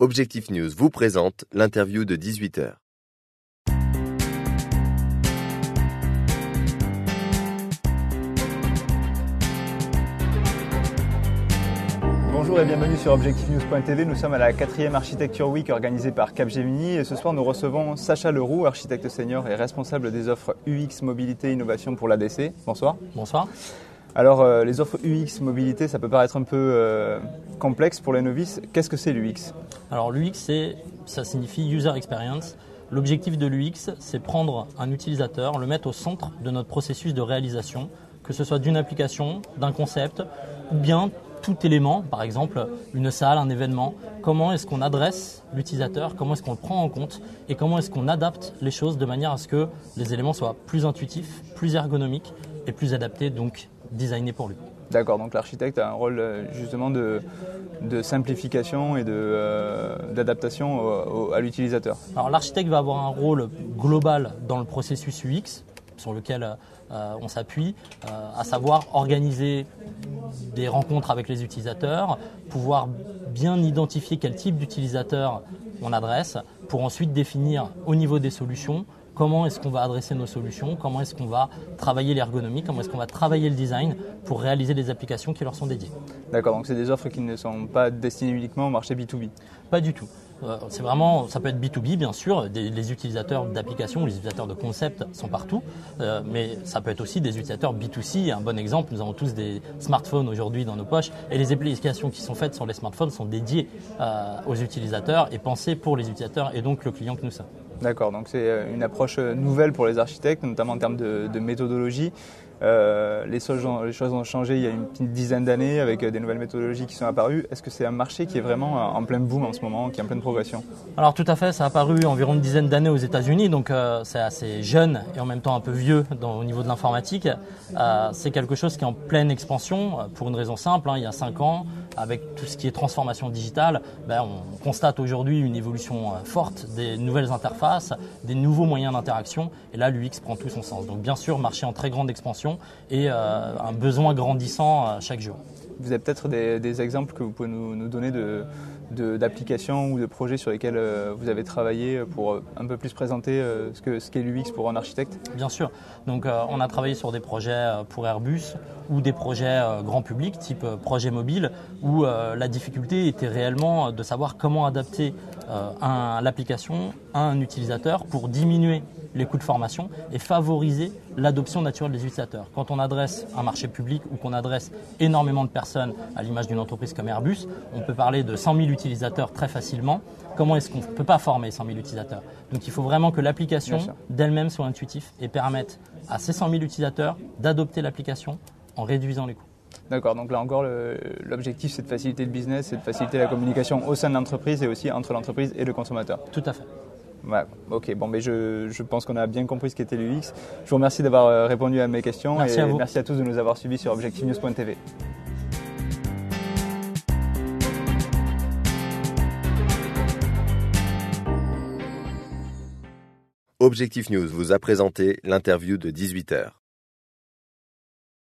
Objectif News vous présente l'interview de 18h. Bonjour et bienvenue sur objectivenews.tv. Nous sommes à la 4e Architecture Week organisée par Capgemini et ce soir nous recevons Sacha Leroux, architecte senior et responsable des offres UX Mobilité Innovation pour l'ADC. Bonsoir. Bonsoir. Alors les offres UX Mobilité, ça peut paraître un peu complexe pour les novices. Qu'est-ce que c'est l'UX ? Alors l'UX, ça signifie User Experience. L'objectif de l'UX, c'est prendre un utilisateur, le mettre au centre de notre processus de réalisation, que ce soit d'une application, d'un concept ou bien tout élément, par exemple une salle, un événement. Comment est-ce qu'on adresse l'utilisateur, comment est-ce qu'on le prend en compte et comment est-ce qu'on adapte les choses de manière à ce que les éléments soient plus intuitifs, plus ergonomiques et plus adaptés, donc designés pour lui. D'accord, donc l'architecte a un rôle justement de simplification et d'adaptation à l'utilisateur. Alors l'architecte va avoir un rôle global dans le processus UX sur lequel on s'appuie, à savoir organiser des rencontres avec les utilisateurs, pouvoir bien identifier quel type d'utilisateur on adresse pour ensuite définir au niveau des solutions comment est-ce qu'on va adresser nos solutions, comment est-ce qu'on va travailler l'ergonomie, comment est-ce qu'on va travailler le design pour réaliser des applications qui leur sont dédiées. D'accord, donc c'est des offres qui ne sont pas destinées uniquement au marché B2B ? Pas du tout. C'est vraiment, ça peut être B2B bien sûr, les utilisateurs d'applications, les utilisateurs de concepts sont partout, mais ça peut être aussi des utilisateurs B2C. Un bon exemple, nous avons tous des smartphones aujourd'hui dans nos poches et les applications qui sont faites sur les smartphones sont dédiées aux utilisateurs et pensées pour les utilisateurs et donc le client que nous sommes. D'accord, donc c'est une approche nouvelle pour les architectes, notamment en termes de méthodologie. Les choses ont changé il y a une petite dizaine d'années avec des nouvelles méthodologies qui sont apparues. Est-ce que c'est un marché qui est vraiment en plein boom en ce moment, qui est en pleine progression ? Alors tout à fait, ça a apparu environ une dizaine d'années aux États-Unis, donc c'est assez jeune et en même temps un peu vieux au niveau de l'informatique. C'est quelque chose qui est en pleine expansion pour une raison simple. Il y a 5 ans, avec tout ce qui est transformation digitale, on constate aujourd'hui une évolution forte des nouvelles interfaces, des nouveaux moyens d'interaction et là l'UX prend tout son sens. Donc bien sûr, marché en très grande expansion et un besoin grandissant chaque jour. Vous avez peut-être des exemples que vous pouvez nous donner d'applications ou de projets sur lesquels vous avez travaillé pour un peu plus présenter ce qu'est l'UX pour un architecte ? Bien sûr. Donc, on a travaillé sur des projets pour Airbus ou des projets grand public type projet mobile où la difficulté était réellement de savoir comment adapter l'application à un utilisateur pour diminuer les coûts de formation et favoriser l'adoption naturelle des utilisateurs. Quand on adresse un marché public ou qu'on adresse énormément de personnes à l'image d'une entreprise comme Airbus, on peut parler de 100 000 utilisateurs très facilement. Comment est-ce qu'on ne peut pas former 100 000 utilisateurs ? Donc il faut vraiment que l'application d'elle-même soit intuitive et permette à ces 100 000 utilisateurs d'adopter l'application en réduisant les coûts. D'accord, donc là encore, l'objectif c'est de faciliter le business, c'est de faciliter la communication au sein de l'entreprise et aussi entre l'entreprise et le consommateur. Tout à fait. Ouais, ok, bon, mais je pense qu'on a bien compris ce qu'était l'UX. Je vous remercie d'avoir répondu à mes questions. Merci et à vous. Merci à tous de nous avoir suivis sur objectivenews.tv. Objectif News vous a présenté l'interview de 18h.